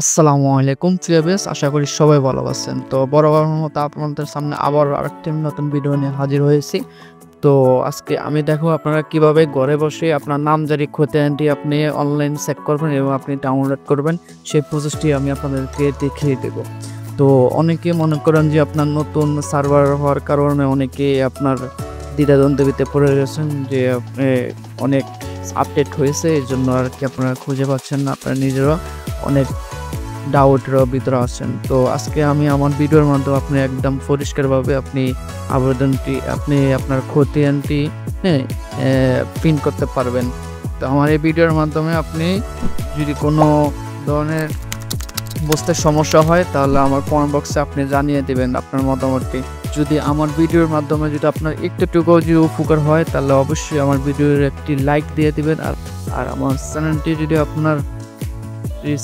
আসসালামু আলাইকুম ফিয়াবেস, আশা করি সবাই ভালো আছেন। তো বরাবরের মতো আপনাদের সামনে আবার আরেকটি নতুন ভিডিও নিয়ে হাজির হয়েছি। তো আজকে আমি দেখো আপনারা কিভাবে ঘরে বসে আপনার নামজারি খতিয়ানটি আপনি অনলাইন চেক করবেন এবং আপনি ডাউনলোড করবেন, সেই প্রসেসটি আমি আপনাদেরকে দেখিয়ে দেব। তো অনেকে মনে করেন যে আপনার নতুন সার্ভার হওয়ার কারণে অনেকে আপনার দ্বিধাদ্বন্দ্বেতে পড়ে গেছেন যে আপনি অনেক আপডেট হয়েছে, এর জন্য আর কি আপনারা খুঁজে পাচ্ছেন না, আপনারা নিজেরা অনেক ডাউটের ভিতরে আছেন। তো আজকে আমি আমার ভিডিওর মাধ্যমে আপনি একদম পরিষ্কারভাবে আপনি আবেদনটি আপনি আপনার খতিয়ানটি প্রিন্ট করতে পারবেন। তো আমার এই ভিডিওর মাধ্যমে আপনি যদি কোনো ধরনের বুঝতে সমস্যা হয় তাহলে আমার কমেন্ট বক্সে আপনি জানিয়ে দেবেন আপনার মতামতটি। যদি আমার ভিডিওর মাধ্যমে যদি আপনার একটুটুকুও যদি উপকার হয় তাহলে অবশ্যই আমার ভিডিওর একটি লাইক দিয়ে দিবেন। আর আমার চ্যানেলটি যদি আপনার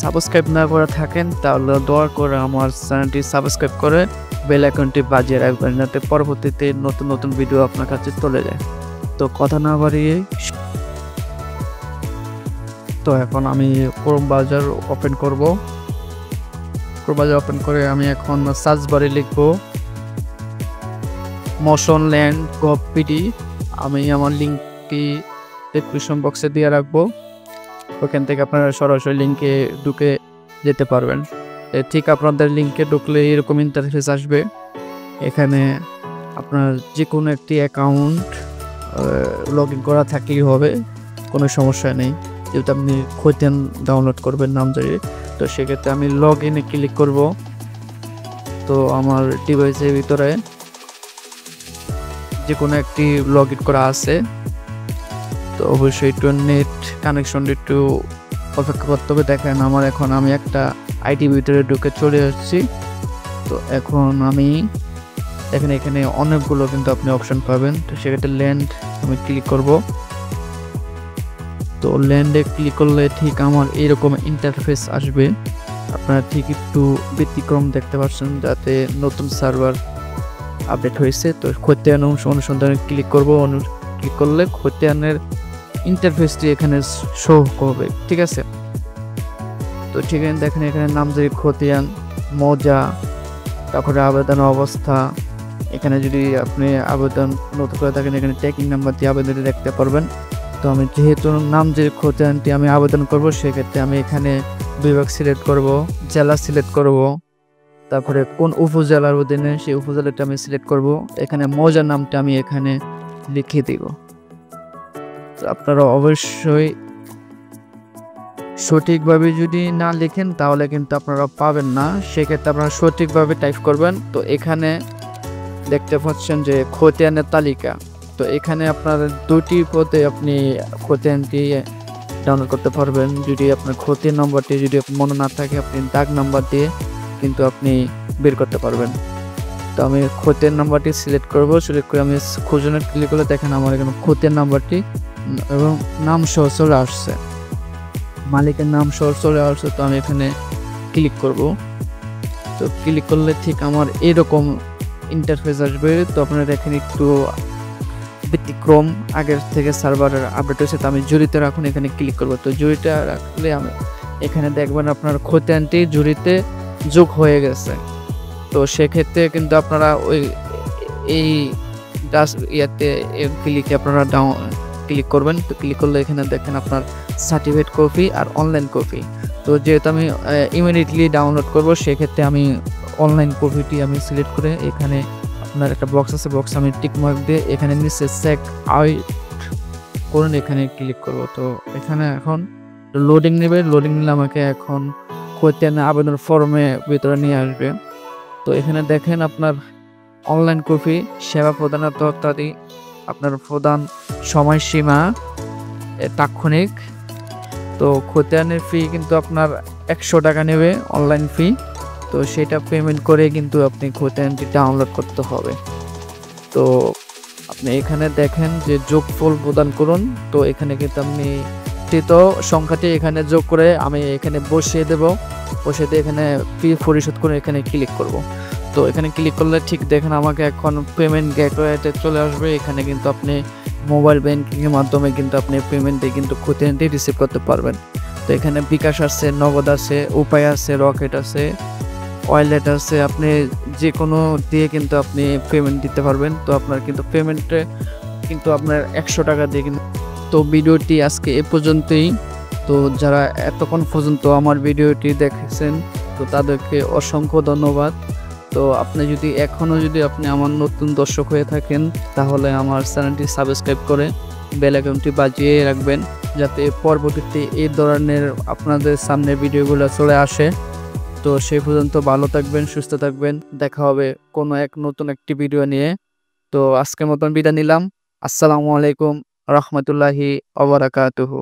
সাবস্ক্রাইব না করে থাকেন তাহলে দয়া করে আমার চ্যানেলটি সাবস্ক্রাইব করে বেল আইকনটি বাজিয়ে রাখবেন, যাতে পরবর্তীতে নতুন নতুন ভিডিও আপনার কাছে চলে যায়। তো কথা না বাড়িয়ে তো এখন আমি ক্রোম ব্রাউজার ওপেন করব। ক্রোম ব্রাউজার ওপেন করে আমি এখন সার্চ বারে লিখব মোশন ল্যান্ড গভ পিডি। আমি আমার লিঙ্কটি ডেসক্রিপশন বক্সে দিয়ে রাখবো, ওখান থেকে আপনারা সরাসরি লিঙ্কে ঢুকে যেতে পারবেন। ঠিক আপনাদের লিঙ্কে ঢুকলে এরকম ইন্টারফেস আসবে। এখানে আপনার যে কোনো একটি অ্যাকাউন্ট লগ ইন করা থাকলেই হবে, কোনো সমস্যা নেই। যেহেতু আপনি খতিয়ান ডাউনলোড করবেন নামজারি, তো সেক্ষেত্রে আমি লগ ইনে ক্লিক করব। তো আমার ডিভাইসের ভিতরে যে কোনো একটি লগ ইন করা আছে, তো অবশ্যই একটু নেট কানেকশন একটু অপেক্ষা করতে হবে। দেখেন আমার এখন আমি একটা আইটি ভিতরে ঢুকে চলে আসছি। তো এখন আমি দেখেন এখানে অনেকগুলো কিন্তু আপনি অপশন পাবেন। তো সেক্ষেত্রে ল্যান্ড আমি ক্লিক করব। তো ল্যান্ডে ক্লিক করলে ঠিক আমার এইরকম ইন্টারফেস আসবে। আপনারা ঠিক একটু ব্যতিক্রম দেখতে পাচ্ছেন, যাতে নতুন সার্ভার আপডেট হয়েছে। তো খতিয়ান অনুসন্ধানে ক্লিক করব। ক্লিক করলে খতিয়ানের ইন্টারফেসটি এখানে শো করবে, ঠিক আছে। তো ঠিক আছে, দেখেন এখানে নামজারি খতিয়ান, মজা, তারপরে আবেদন অবস্থা। এখানে যদি আপনি আবেদন নতুন করে থাকেন এখানে ট্র্যাকিং নাম্বার দিয়ে আবেদনটি দেখতে পারবেন। তো আমি যেহেতু নামজারি খতিয়ানটি আমি আবেদন করব, সেক্ষেত্রে আমি এখানে বিভাগ সিলেক্ট করব, জেলা সিলেক্ট করব, তারপরে কোন উপজেলার অধীনে সেই উপজেলাটা আমি সিলেক্ট করব। এখানে মজার নামটা আমি এখানে লিখে দিব। আপনারা অবশ্যই সঠিকভাবে যদি না লিখেন তাহলে কিন্তু আপনারা পাবেন না, সেক্ষেত্রে আপনারা সঠিকভাবে টাইপ করবেন। তো এখানে দেখতে পাচ্ছেন যে খতিয়ানের তালিকা। তো এখানে আপনার দুটি পথে আপনি খতিয়ানটি ডাউনলোড করতে পারবেন। যদি আপনার খতিয়ান নম্বরটি যদি মনে না থাকে, আপনি দাগ নাম্বার দিয়ে কিন্তু আপনি বের করতে পারবেন। তো আমি খতিয়ান নাম্বারটি সিলেক্ট করব। সিলেক্ট করে আমি খোঁজনে ক্লিক করলে দেখেন আমার এখানে খতিয়ান নাম্বারটি এবং নাম সহ চলে আসছে, মালিকের নাম সহ চলে আসছে। তো আমি এখানে ক্লিক করব। তো ক্লিক করলে ঠিক আমার এরকম ইন্টারফেস আসবে। তো আপনারা দেখেন একটু ব্যতিক্রম, আগের থেকে সার্ভারের আপডেট হয়েছে। তো আমি জুড়িতে রাখুন এখানে ক্লিক করব। তো জুড়িতে রাখলে আমি এখানে দেখবেন আপনার খতিয়ানটি জুড়িতে যোগ হয়ে গেছে। তো সেক্ষেত্রে কিন্তু আপনারা এই ইয়াতে ক্লিকে আপনারা ক্লিক করবেন। তো ক্লিক করলে এখানে দেখেন আপনার সার্টিফিকেট কপি আর অনলাইন কপি। তো যেহেতু আমি ইমিডিয়েটলি ডাউনলোড করব, সেক্ষেত্রে আমি অনলাইন কপিটি আমি সিলেক্ট করে এখানে আপনার একটা বক্স আছে, বক্স আমি টিক মার্ক দিয়ে এখানে নিচে চেক আউট করুন, এখানে ক্লিক করব। তো এখানে এখন লোডিং নেবে। লোডিং নিলে আমাকে এখন খতিয়ানের আবেদন ফর্মে ভিতরে নিয়ে আসবে। তো এখানে দেখেন আপনার অনলাইন কপি, সেবা প্রদানের তথ্যাদি, আপনার প্রদান সময়সীমা তাৎক্ষণিক। তো খতিয়ানের ফি কিন্তু আপনার 100 টাকা নেবে অনলাইন ফি। তো সেটা পেমেন্ট করে কিন্তু আপনি খতিয়ানটি ডাউনলোড করতে হবে। তো আপনি এখানে দেখেন যে যোগফল প্রদান করুন। তো এখানে কিন্তু আপনি সংখ্যাটি এখানে যোগ করে আমি এখানে বসিয়ে দেব। বসিয়ে দিয়ে এখানে ফি পরিশোধ করে এখানে ক্লিক করব। তো এখানে ক্লিক করলে ঠিক দেখেন আমাকে এখন পেমেন্ট গেটওয়েতে চলে আসবে। এখানে কিন্তু আপনি মোবাইল ব্যাংকিং এর মাধ্যমে কিন্তু আপনি পেমেন্ট দিয়ে কিন্তু খতিয়ানটি রিসিভ করতে পারবেন। তো এখানে বিকাশ আছে, নগদ আছে, উপায় আছে, রকেট আছে, ওয়ালেট আছে। আপনি যে কোনো দিয়ে কিন্তু আপনি পেমেন্ট দিতে পারবেন। তো আপনার কিন্তু পেমেন্টে কিন্তু আপনার 100 টাকা দিয়ে কিন্তু। তো ভিডিওটি আজকে এ পর্যন্তই। তো যারা এতক্ষণ পর্যন্ত আমার ভিডিওটি দেখেছেন তো তাদেরকে অসংখ্য ধন্যবাদ। তো আপনি যদি এখনও যদি আপনি আমার নতুন দর্শক হয়ে থাকেন তাহলে আমার চ্যানেলটি সাবস্ক্রাইব করে বেল আইকনটি বাজিয়ে রাখবেন, যাতে পরবর্তীতে এই ধরনের আপনাদের সামনে ভিডিওগুলো চলে আসে। তো সেই পর্যন্ত ভালো থাকবেন, সুস্থ থাকবেন। দেখা হবে কোনো এক নতুন একটি ভিডিও নিয়ে। তো আজকের মতন বিদায় নিলাম। আসসালামু আলাইকুম রহমতুল্লাহি ওয়া বারাকাতুহু।